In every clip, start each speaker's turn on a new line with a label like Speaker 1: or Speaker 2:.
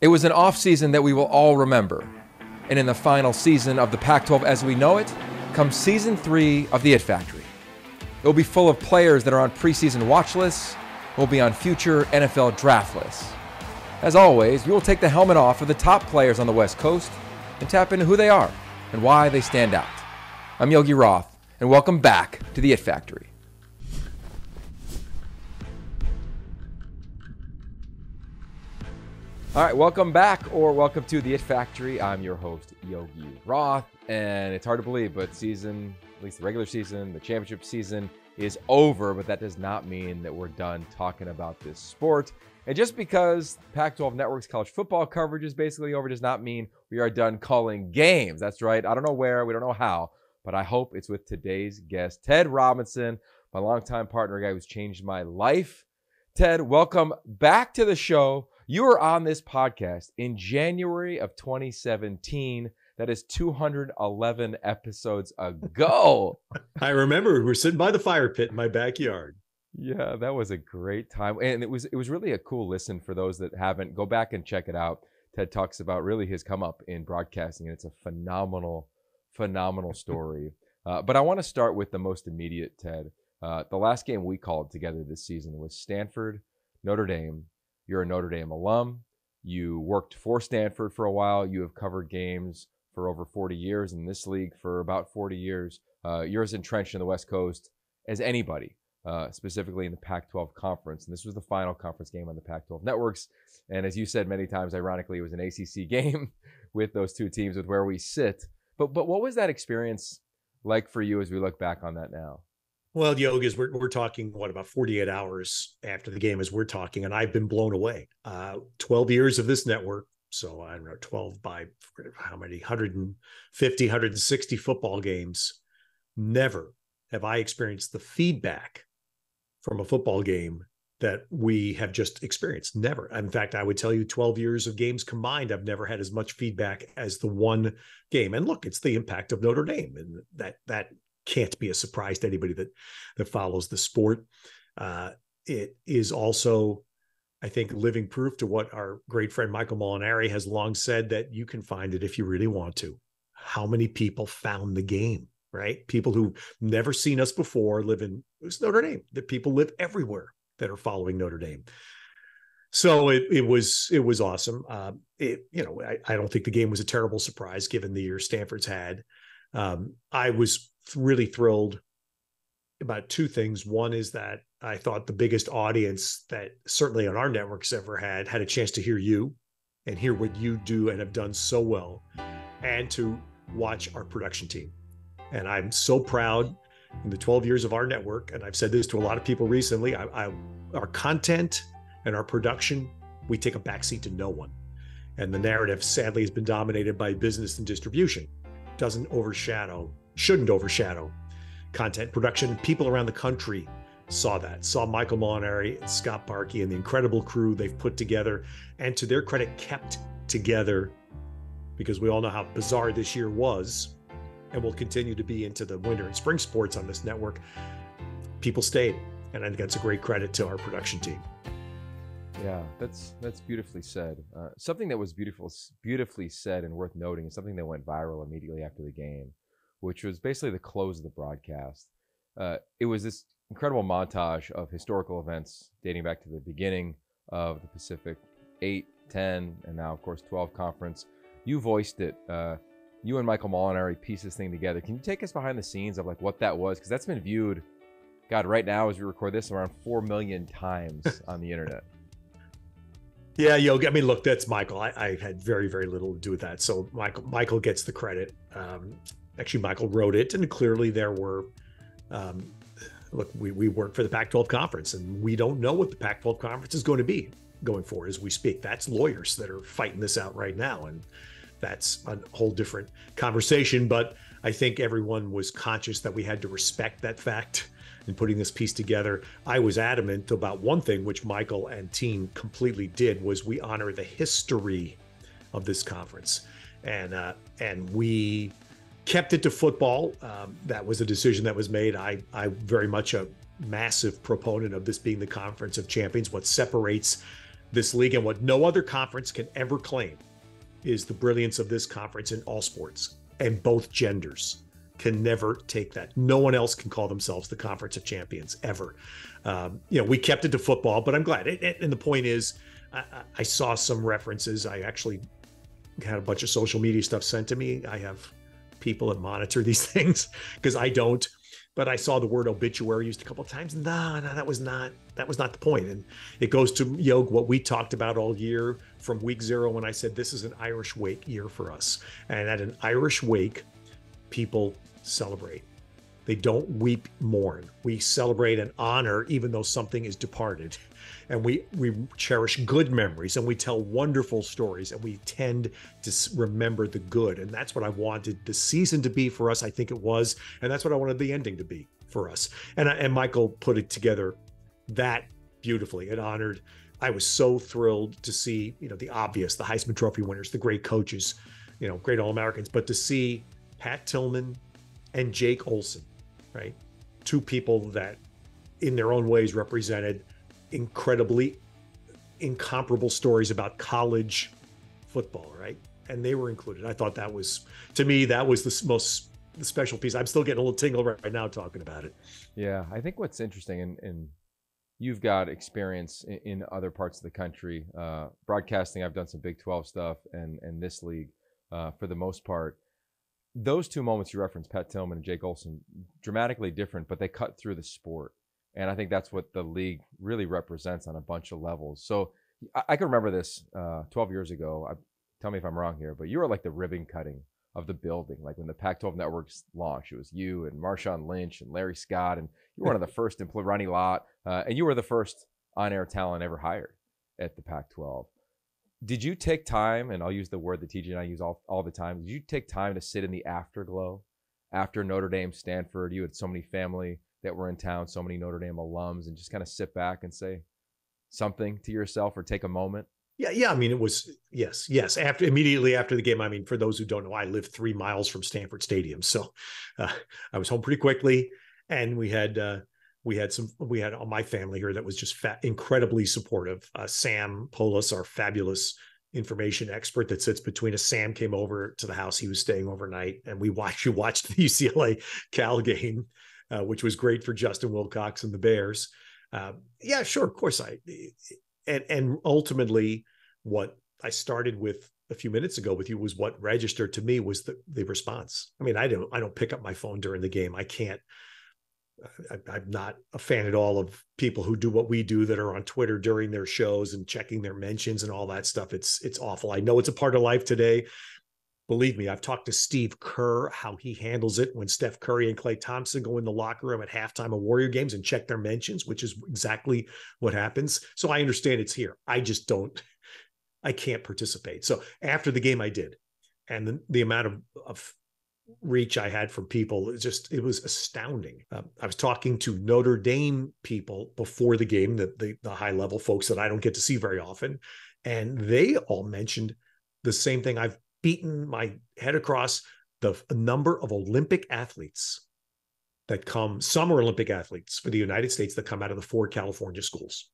Speaker 1: It was an offseason that we will all remember. And in the final season of the Pac-12 as we know it, comes season 3 of the It Factory. It will be full of players that are on preseason watch lists, will be on future NFL draft lists. As always, we will take the helmet off of the top players on the West Coast and tap into who they are and why they stand out. I'm Yogi Roth, and welcome back to the It Factory. All right, welcome back, or welcome to the It Factory. I'm your host, Yogi Roth, and it's hard to believe, but season, at least the regular season, the championship season is over, but that does not mean that we're done talking about this sport. And just because Pac-12 Networks college football coverage is basically over does not mean we are done calling games. That's right. I don't know where, we don't know how, but I hope it's with today's guest, Ted Robinson, my longtime partner, a guy who's changed my life. Ted, welcome back to the show. You were on this podcast in January of 2017. That is 211 episodes ago.
Speaker 2: I remember we were sitting by the fire pit in my backyard.
Speaker 1: Yeah, that was a great time. And it was really a cool listen for those that haven't. Go back and check it out. Ted talks about really his come up in broadcasting, and it's a phenomenal story. But I want to start with the most immediate, Ted. The last game we called together this season was Stanford, Notre Dame. You're a Notre Dame alum. You worked for Stanford for a while. You have covered games for over 40 years in this league for about 40 years. You're as entrenched in the West Coast as anybody, specifically in the Pac-12 conference. And this was the final conference game on the Pac-12 Networks. And as you said many times, ironically, it was an ACC game with those two teams with where we sit. But what was that experience like for you as we look back on that now?
Speaker 2: Well, Yogi, we're talking, about 48 hours after the game as we're talking, and I've been blown away. 12 years of this network, so I don't know, 12 by how many, 150, 160 football games. Never have I experienced the feedback from a football game that we have just experienced. Never. In fact, I would tell you 12 years of games combined, I've never had as much feedback as the one game. And look, it's the impact of Notre Dame, and that can't be a surprise to anybody that follows the sport. It is also, I think, living proof to what our great friend Michael Molinari has long said, that you can find it if you really want to. How many people found the game, right? People who've never seen us before live in Notre Dame. That people live everywhere that are following Notre Dame. So it was awesome. I don't think the game was a terrible surprise given the year Stanford's had. I was really thrilled about two things. One is that I thought the biggest audience that certainly on our networks ever had a chance to hear you and hear what you do and have done so well, and to watch our production team. And I'm so proud in the 12 years of our network, and I've said this to a lot of people recently, our content and our production, we take a backseat to no one. And the narrative sadly has been dominated by business and distribution. Shouldn't overshadow content production. People around the country saw Michael Molinari and Scott Barkey and the incredible crew they've put together, and to their credit, kept together, because we all know how bizarre this year was and will continue to be into the winter and spring sports on this network. People stayed, and I think that's a great credit to our production team.
Speaker 1: Yeah, that's beautifully said. Something that was beautifully said and worth noting is something that went viral immediately after the game, which was basically the close of the broadcast. It was this incredible montage of historical events dating back to the beginning of the Pacific 8, 10, and now, of course, 12 conference. You voiced it. You and Michael Molinari pieced this thing together. Can you take us behind the scenes of what that was? Because that's been viewed, God, right now as we record this, around 4 million times on the internet.
Speaker 2: Yeah, Yogi. I mean, look, that's Michael. I had very, very little to do with that. So Michael gets the credit. Actually, Michael wrote it, and clearly there were, look, we work for the Pac-12 conference, and we don't know what the Pac-12 conference is going to be going forward as we speak. That's lawyers that are fighting this out right now, and that's a whole different conversation. But I think everyone was conscious that we had to respect that fact in putting this piece together. I was adamant about one thing, which Michael and team completely did, was we honor the history of this conference. And we kept it to football. That was a decision that was made. I very much a massive proponent of this being the Conference of Champions. What separates this league. And what no other conference can ever claim is the brilliance of this conference in all sports, and both genders can never take that. No one else can call themselves the Conference of Champions ever. We kept it to football, but I'm glad. And the point is, I saw some references. I actually had a bunch of social media stuff sent to me. I have people that monitor these things because I don't. But I saw the word obituary used a couple of times. No, that was not the point. And it goes to Yog, what we talked about all year from week 0 when I said this is an Irish wake year for us. And at an Irish wake, people celebrate. They don't weep, mourn. We celebrate and honor even though something is departed. And we cherish good memories, and we tell wonderful stories, and we tend to remember the good. And that's what I wanted the season to be for us. I think it was. And that's what I wanted the ending to be for us. And Michael put it together that beautifully. It honored. I was so thrilled to see, the obvious, the Heisman Trophy winners, the great coaches, great All-Americans, but to see Pat Tillman and Jake Olson, right? Two people that in their own ways represented incredibly incomparable stories about college football, right? And they were included. I thought that was, to me, that was the special piece. I'm still getting a little tingle right now talking about it.
Speaker 1: Yeah, I think what's interesting, and you've got experience in other parts of the country, broadcasting. I've done some Big 12 stuff and this league for the most part. Those two moments you referenced, Pat Tillman and Jake Olson, dramatically different, but they cut through the sport. And I think that's what the league really represents on a bunch of levels. So I can remember this 12 years ago. Tell me if I'm wrong here, but you were like the ribbon cutting of the building. Like when the Pac-12 Networks launched, it was you and Marshawn Lynch and Larry Scott, and you were one of the first employees, Ronnie Lott, and you were the first on-air talent ever hired at the Pac-12. Did you take time, and I'll use the word that TJ and I use all the time, did you take time to sit in the afterglow after Notre Dame, Stanford? You had so many family that were in town, so many Notre Dame alums, and just kind of sit back and say something to yourself or take a moment?
Speaker 2: Yeah. I mean, it was, yes. Immediately after the game, I mean, for those who don't know, I live 3 miles from Stanford Stadium. So I was home pretty quickly, and we had my family here that was just incredibly supportive. Sam Polis, our fabulous information expert that sits between us. Sam came over to the house. He was staying overnight, and we watched the UCLA Cal game, which was great for Justin Wilcox and the Bears. Yeah, sure. Of course and ultimately what I started with a few minutes ago with you was what registered to me was the response. I mean, I don't pick up my phone during the game. I can't. I'm not a fan at all of people who do what we do that are on Twitter during their shows and checking their mentions and all that stuff. It's awful. I know it's a part of life today. Believe me, I've talked to Steve Kerr, how he handles it when Steph Curry and Klay Thompson go in the locker room at halftime of Warrior games and check their mentions, which is exactly what happens. So I understand it's here. I can't participate. So after the game, I did. And the amount of reach I had from people, it was astounding. I was talking to Notre Dame people before the game, the high level folks that I don't get to see very often. And they all mentioned the same thing. I've beaten my head across the number of Olympic athletes that come, summer Olympic athletes for the United States that come out of the 4 California schools.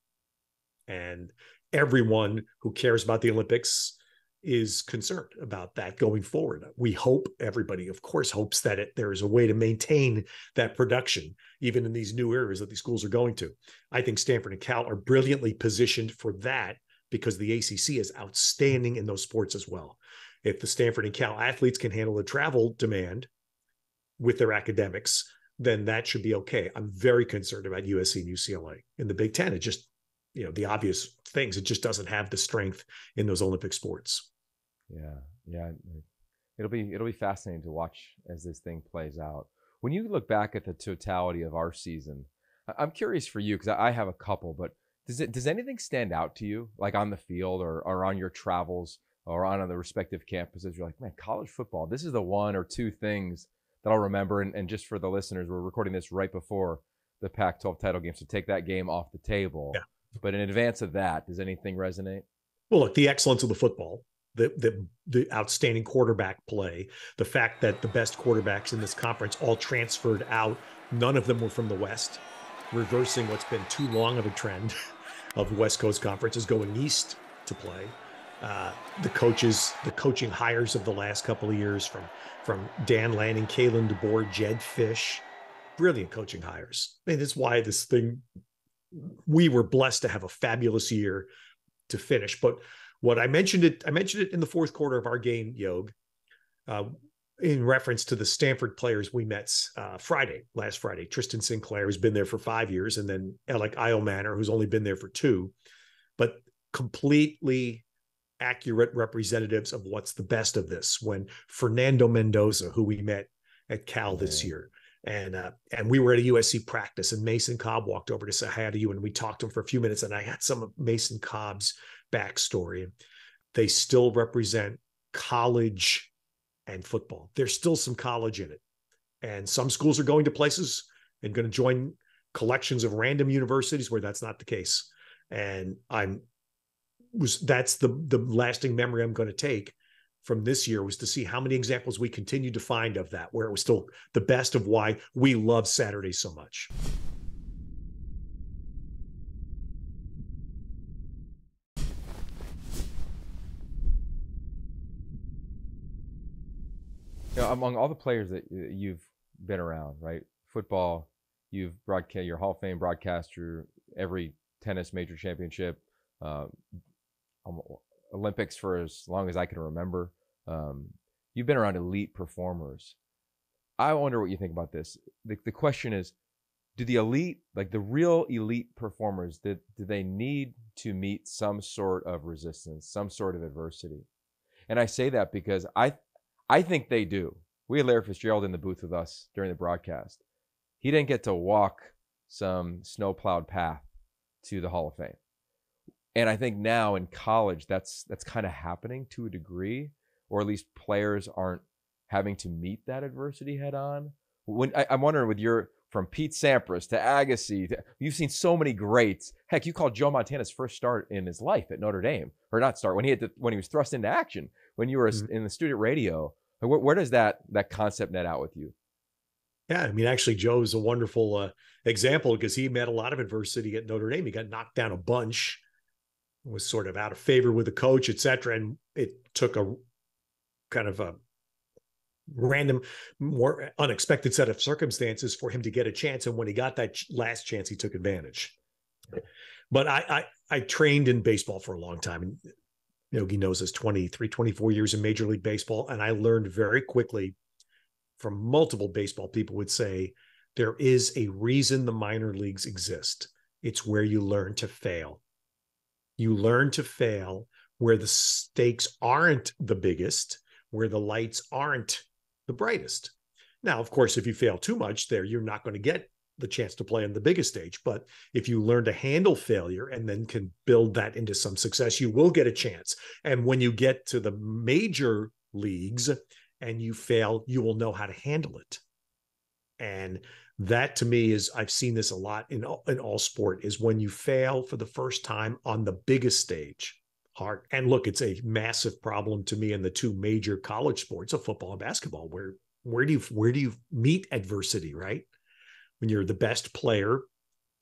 Speaker 2: And everyone who cares about the Olympics is concerned about that going forward. We hope, everybody of course hopes that there is a way to maintain that production, even in these new areas that these schools are going to. I think Stanford and Cal are brilliantly positioned for that because the ACC is outstanding in those sports as well. If the Stanford and Cal athletes can handle the travel demand with their academics, then that should be okay. I'm very concerned about USC and UCLA in the Big Ten. It just, the obvious things, it just doesn't have the strength in those Olympic sports.
Speaker 1: Yeah. It'll be fascinating to watch as this thing plays out. When you look back at the totality of our season, I'm curious for you, because I have a couple, but does anything stand out to you, like on the field or on your travels or on the respective campuses? You're like, man, college football, this is the one or two things that I'll remember. And just for the listeners, we're recording this right before the Pac-12 title game, so take that game off the table. Yeah. But in advance of that, does anything resonate?
Speaker 2: Well, look, the excellence of the football, the outstanding quarterback play, the fact that the best quarterbacks in this conference all transferred out. None of them were from the West, reversing what's been too long of a trend. of West Coast Conference is going east to play. The coaching hires of the last couple of years from Dan Lanning, Kalen DeBoer, Jed Fish, brilliant coaching hires. I mean, that's why we were blessed to have a fabulous year to finish. But what I mentioned it in the fourth quarter of our game, Yog, in reference to the Stanford players we met last Friday. Tristan Sinclair, who's been there for 5 years, and then Alec Eilmanor, who's only been there for 2, but completely accurate representatives of what's the best of this. When Fernando Mendoza, who we met at Cal this year, and we were at a USC practice, and Mason Cobb walked over to say hi to you, and we talked to him for a few minutes, and I had some of Mason Cobb's backstory. They still represent college and football. There's still some college in it. And some schools are going to places and going to join collections of random universities where that's not the case. And that's the lasting memory I'm going to take from this year, was to see how many examples we continue to find of that, where it was still the best of why we love Saturday so much.
Speaker 1: You know, among all the players that you've been around, right? Football, you've broadcast, you're Hall of Fame broadcaster, every tennis major championship, Olympics for as long as I can remember. You've been around elite performers. I wonder what you think about this. The question is, do the elite, like the real elite performers, do they need to meet some sort of resistance, some sort of adversity? And I say that because I think they do. We had Larry Fitzgerald in the booth with us during the broadcast. He didn't get to walk some snow-plowed path to the Hall of Fame. And I think now in college, that's kind of happening to a degree, or at least players aren't having to meet that adversity head on. I'm wondering, from Pete Sampras to Agassi, you've seen so many greats. Heck, you called Joe Montana's first start in his life at Notre Dame, or not start, when he was thrust into action, when you were in the student radio. Where does that concept net out with you?
Speaker 2: Yeah, I mean, actually, Joe's a wonderful example, because he met a lot of adversity at Notre Dame. He got knocked down a bunch, was sort of out of favor with the coach, et cetera. And it took a kind of a random, more unexpected set of circumstances for him to get a chance. And when he got that last chance, he took advantage. But I trained in baseball for a long time. And Yogi knows this, 23, 24 years in Major League Baseball. And I learned very quickly from multiple baseball people would say, there is a reason the minor leagues exist. It's where you learn to fail. You learn to fail where the stakes aren't the biggest, where the lights aren't the brightest. Now, of course, if you fail too much there, you're not going to get the chance to play on the biggest stage. But if you learn to handle failure and then can build that into some success, you will get a chance. And when you get to the major leagues and you fail, you will know how to handle it. And that, to me, is, I've seen this a lot in all sport, is when you fail for the first time on the biggest stage, hard. And look, it's a massive problem to me in the two major college sports of football and basketball, where do you meet adversity, right? When you're the best player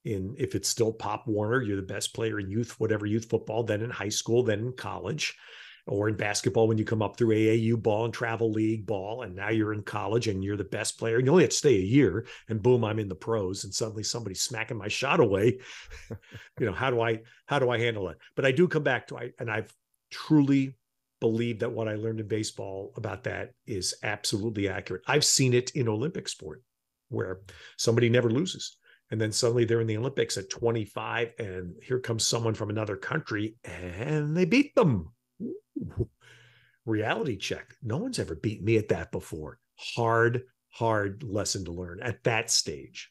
Speaker 2: if it's still Pop Warner, you're the best player in whatever youth football, then in high school, then in college, or in basketball when you come up through AAU ball and travel league ball, and now you're in college and you're the best player. And you only have to stay a year, and boom, I'm in the pros, and suddenly somebody's smacking my shot away. How do I handle it? But I do come back to and I've truly believed that what I learned in baseball about that is absolutely accurate. I've seen it in Olympic sport, where somebody never loses. And then suddenly they're in the Olympics at 25, and here comes someone from another country and they beat them. Ooh. Reality check. No one's ever beaten me at that before. Hard lesson to learn at that stage.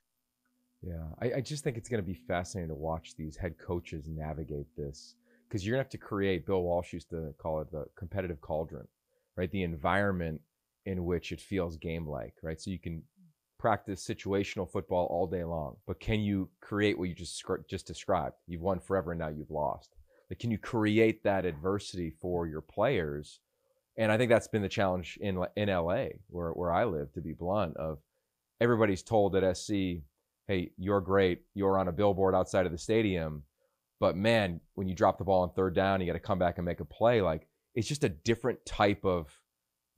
Speaker 1: Yeah, I just think it's going to be fascinating to watch these head coaches navigate this, because you're going to have to create, Bill Walsh used to call it the competitive cauldron, right? The environment in which it feels game-like, right? So you can practice situational football all day long, but can you create what you just described? You've won forever and now you've lost. Like, can you create that adversity for your players? And I think that's been the challenge in LA, where I live, to be blunt, of everybody's told at SC, hey, you're great, you're on a billboard outside of the stadium, But man, when you drop the ball on third down, you got to come back and make a play. Like, it's just a different type of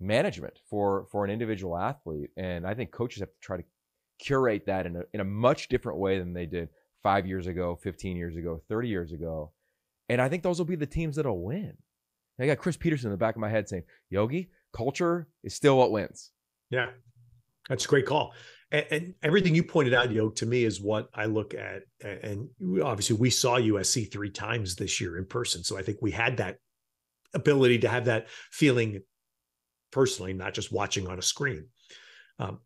Speaker 1: management for an individual athlete. And I think coaches have to try to curate that in a much different way than they did 5 years ago, 15 years ago, 30 years ago. And I think those will be the teams that'll win. I got Chris Peterson in the back of my head saying, Yogi, culture is still what wins.
Speaker 2: Yeah, that's a great call. And everything you pointed out, to me is what I look at. And obviously we saw USC 3 times this year in person. So I think we had that ability to have that feeling personally, not just watching on a screen.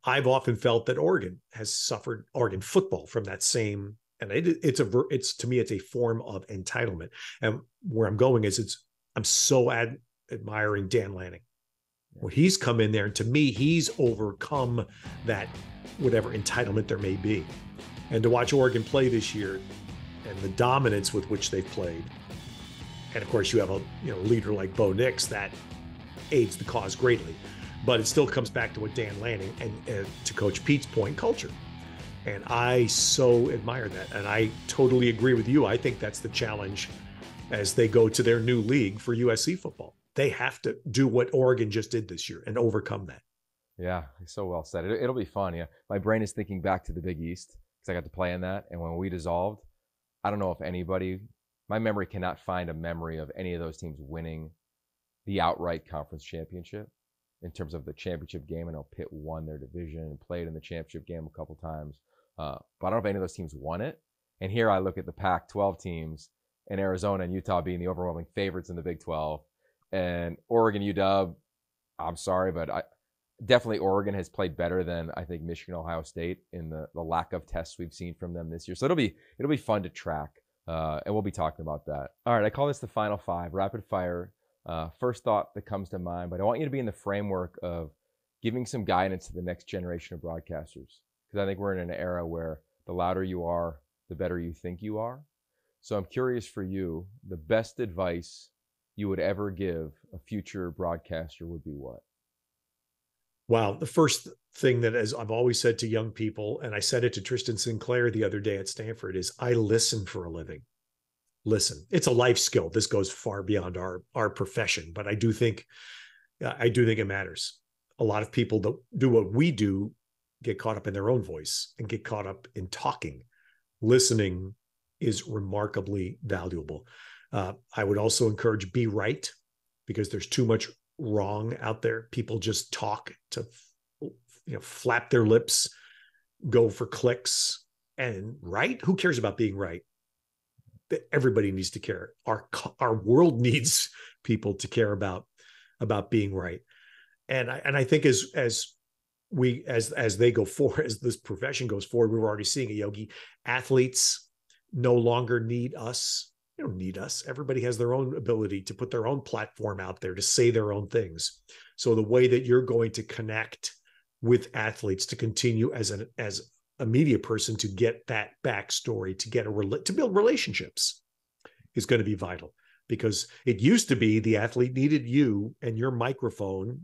Speaker 2: I've often felt that Oregon has suffered, Oregon football, from that same, and it's to me, it's a form of entitlement. And where I'm going is I'm so admiring Dan Lanning. When he's come in there, and to me, he's overcome that whatever entitlement there may be. And to watch Oregon play this year and the dominance with which they've played, and of course you have a leader like Bo Nix, that aids the cause greatly. But it still comes back to what Dan Lanning and to Coach Pete's point, culture. And I so admire that. And I totally agree with you. I think that's the challenge as they go to their new league for USC football. They have to do what Oregon just did this year and overcome that.
Speaker 1: Yeah, so well said. It'll be fun. Yeah, my brain is thinking back to the Big East because I got to play in that. And when we dissolved, I don't know if anybody, my memory cannot find a memory of any of those teams winning the outright conference championship in terms of the championship game. I know Pitt won their division and played in the championship game a couple times. But I don't know if any of those teams won it. And here I look at the Pac-12 teams and Arizona and Utah being the overwhelming favorites in the Big 12. And Oregon, UW, I'm sorry, but definitely Oregon has played better than I think Michigan, Ohio State in the lack of tests we've seen from them this year. So it'll be fun to track, and we'll be talking about that. All right, I call this the Final Five, rapid fire. First thought that comes to mind, but I want you to be in the framework of giving some guidance to the next generation of broadcasters, because I think we're in an era where the louder you are, the better you think you are. So I'm curious for you, the best advice you would ever give a future broadcaster would be what?
Speaker 2: Wow. The first thing that, as I've always said to young people, and I said it to Tristan Sinclair the other day at Stanford, is I listen for a living. Listen. It's a life skill. This goes far beyond our profession, but I do think it matters. A lot of people that do what we do get caught up in their own voice and get caught up in talking. Listening is remarkably valuable. I would also encourage be right, because there's too much wrong out there. People just talk to, flap their lips, go for clicks, and right. Who cares about being right? Everybody needs to care. Our world needs people to care about being right. And I think as they go forward, as this profession goes forward, we're already seeing it, Yogi. Athletes no longer need us. They don't need us. Everybody has their own ability to put their own platform out there to say their own things. So the way that you're going to connect with athletes to continue as a media person to get that backstory, to build relationships is going to be vital, because it used to be the athlete needed you and your microphone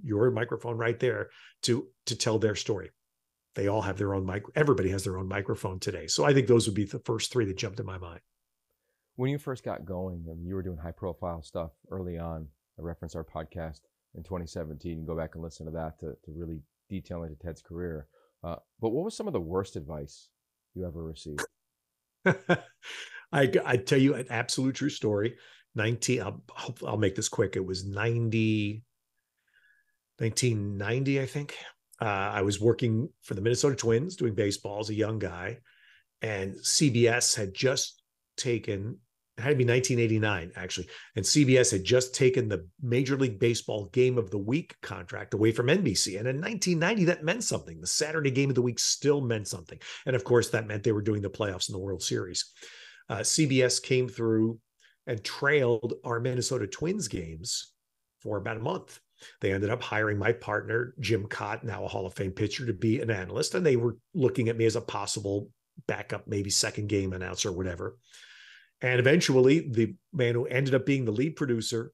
Speaker 2: right there to tell their story. They all have their own everybody has their own microphone today. So I think those would be the first three that jumped in my mind.
Speaker 1: When you first got going, you were doing high profile stuff early on. I referenced our podcast in 2017. You can go back and listen to that to really detail into Ted's career. But what was some of the worst advice you ever received?
Speaker 2: I tell you an absolute true story. I'll make this quick. It was 1990, I think. I was working for the Minnesota Twins doing baseball as a young guy, and CBS had just taken, it had to be 1989 actually, and CBS had just taken the Major League Baseball Game of the Week contract away from NBC. And in 1990, that meant something. The Saturday Game of the Week still meant something. And of course, that meant they were doing the playoffs in the World Series. CBS came through and trailed our Minnesota Twins games for about a month. They ended up hiring my partner, Jim Cott, now a Hall of Fame pitcher, to be an analyst. And they were looking at me as a possible backup, maybe second game announcer or whatever. And eventually the man who ended up being the lead producer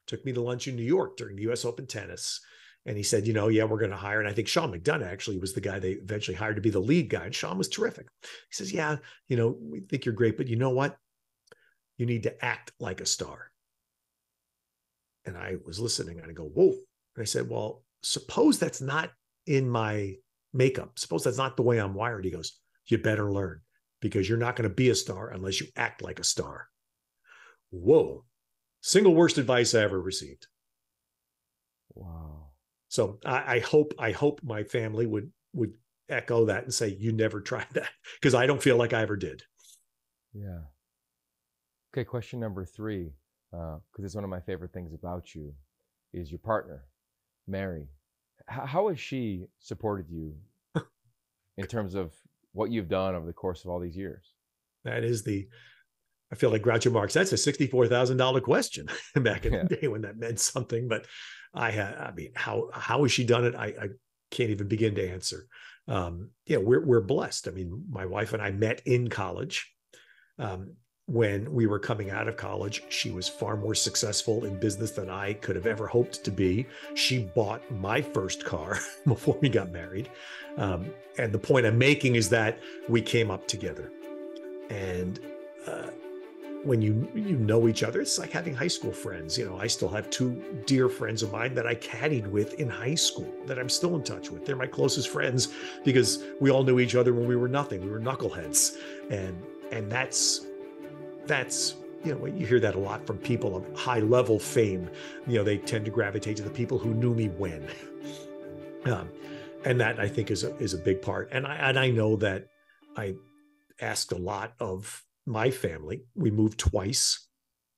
Speaker 2: took me to lunch in New York during the US Open tennis. And he said, yeah, we're going to hire. And I think Sean McDonough actually was the guy they eventually hired to be the lead guy. And Sean was terrific. He says, yeah, we think you're great, but you know what? You need to act like a star. And I was listening and I go, whoa. And I said, well, suppose that's not in my makeup. Suppose that's not the way I'm wired. He goes, you better learn, because you're not going to be a star unless you act like a star. Whoa. Single worst advice I ever received.
Speaker 1: Wow.
Speaker 2: So I hope my family would echo that and say, you never tried that, because I don't feel like I ever did.
Speaker 1: Yeah. Okay, question number 3, because it's one of my favorite things about you, is your partner, Mary. How has she supported you in terms of what you've done over the course of all these years?
Speaker 2: That is I feel like Groucho Marx. That's a $64,000 question back in
Speaker 1: Yeah.
Speaker 2: the day when that meant something. But how has she done it? I can't even begin to answer. We're blessed. I mean, my wife and I met in college. When we were coming out of college, she was far more successful in business than I could have ever hoped to be. She bought my first car before we got married. And the point I'm making is that we came up together. And when you know each other, it's like having high school friends. I still have 2 dear friends of mine that I caddied with in high school that I'm still in touch with. They're my closest friends because we all knew each other when we were nothing. We were knuckleheads. And that's you hear that a lot from people of high level fame. They tend to gravitate to the people who knew me when. And that, I think, is a big part. And I know that I asked a lot of my family. We moved twice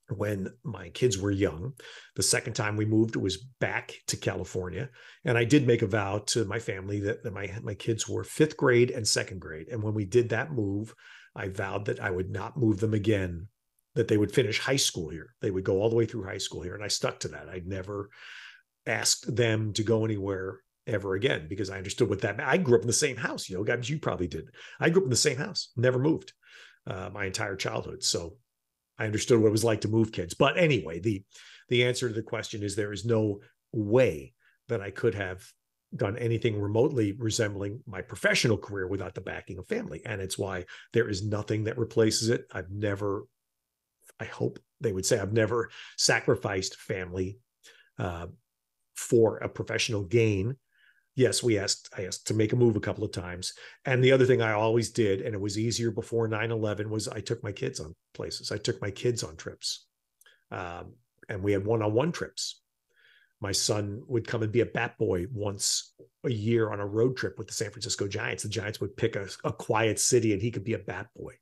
Speaker 2: when my kids were young. The second time we moved was back to California. And I did make a vow to my family that my kids were 5th grade and 2nd grade. And when we did that move, I vowed that I would not move them again, that they would finish high school here. They would go all the way through high school here. And I stuck to that. I'd never asked them to go anywhere ever again, because I understood what that meant. I grew up in the same house, guys, you probably did. I grew up in the same house, never moved my entire childhood. So I understood what it was like to move kids. But anyway, the answer to the question is there is no way that I could have done anything remotely resembling my professional career without the backing of family. And it's why there is nothing that replaces it. I hope they would say I've never sacrificed family for a professional gain. Yes, I asked to make a move a couple of times. And the other thing I always did, and it was easier before 9/11, was I took my kids on places. I took my kids on trips. And we had one-on-one trips. My son would come and be a bat boy once a year on a road trip with the San Francisco Giants. The Giants would pick a quiet city and he could be a bat boy.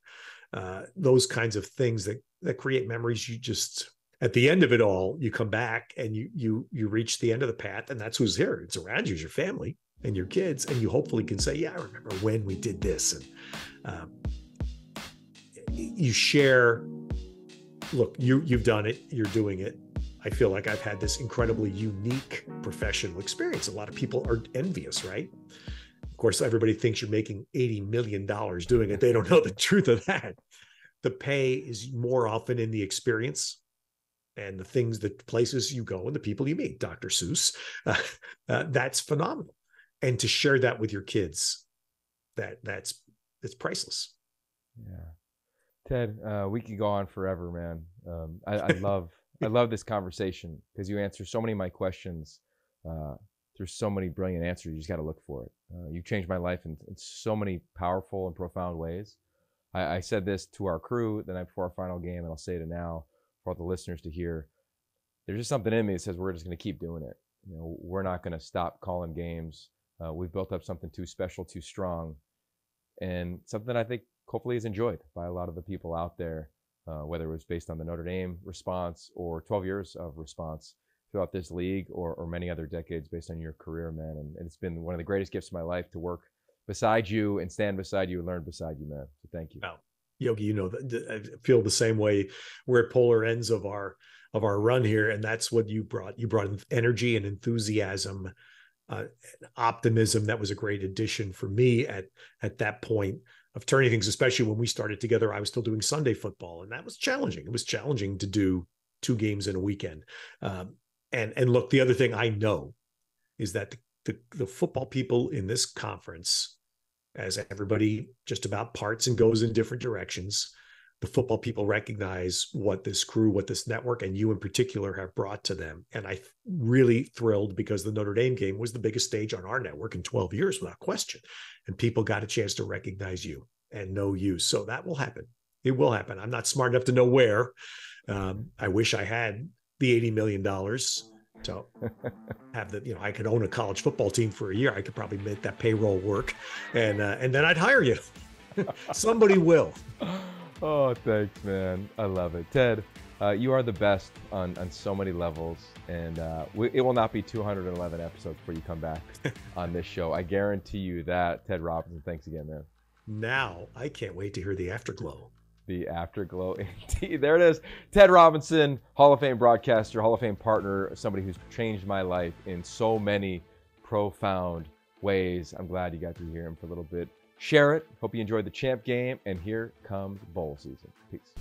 Speaker 2: Those kinds of things that create memories. You just, at the end of it all, you come back and you reach the end of the path, and that's who's here. It's around you, is your family and your kids, and you hopefully can say, yeah, I remember when we did this. And you share, look, you've done it, you're doing it. I feel like I've had this incredibly unique professional experience. A lot of people are envious, right? Of course, everybody thinks you're making $80 million doing it. They don't know the truth of that. The pay is more often in the experience and the things, the places you go and the people you meet. Dr. Seuss, that's phenomenal. And to share that with your kids, it's priceless.
Speaker 1: Yeah. Ted, we could go on forever, man. I love this conversation because you answer so many of my questions through so many brilliant answers. You just got to look for it. You've changed my life in so many powerful and profound ways. I said this to our crew the night before our final game, and I'll say it now for all the listeners to hear. There's just something in me that says we're just going to keep doing it. We're not going to stop calling games. We've built up something too special, too strong, and something I think hopefully is enjoyed by a lot of the people out there, whether it was based on the Notre Dame response or 12 years of response throughout this league or many other decades based on your career, man. And it's been one of the greatest gifts of my life to work beside you and stand beside you and learn beside you, man. So thank you.
Speaker 2: Wow. Yogi, I feel the same way. We're at polar ends of our run here, and that's what you brought. You brought energy and enthusiasm, optimism. That was a great addition for me at that point of turning things, especially when we started together. I was still doing Sunday football, and that was challenging. It was challenging to do 2 games in a weekend. And look, the other thing I know is that the football people in this conference, as everybody just about parts and goes in different directions, the football people recognize what this crew, what this network, and you in particular have brought to them. And I really thrilled because the Notre Dame game was the biggest stage on our network in 12 years, without question. And people got a chance to recognize you and know you. So that will happen. It will happen. I'm not smart enough to know where. I wish I had the $80 million to have the, I could own a college football team for a year. I could probably make that payroll work, and then I'd hire you. Somebody will.
Speaker 1: Oh, thanks, man. I love it. Ted, you are the best on so many levels, and it will not be 211 episodes before you come back on this show. I guarantee you that. Ted Robinson, thanks again, man.
Speaker 2: Now, I can't wait to hear the afterglow.
Speaker 1: The afterglow, indeed. There it is. Ted Robinson, Hall of Fame broadcaster, Hall of Fame partner, somebody who's changed my life in so many profound ways. I'm glad you got to hear him for a little bit. Share it. Hope you enjoyed the champ game. And here comes bowl season. Peace.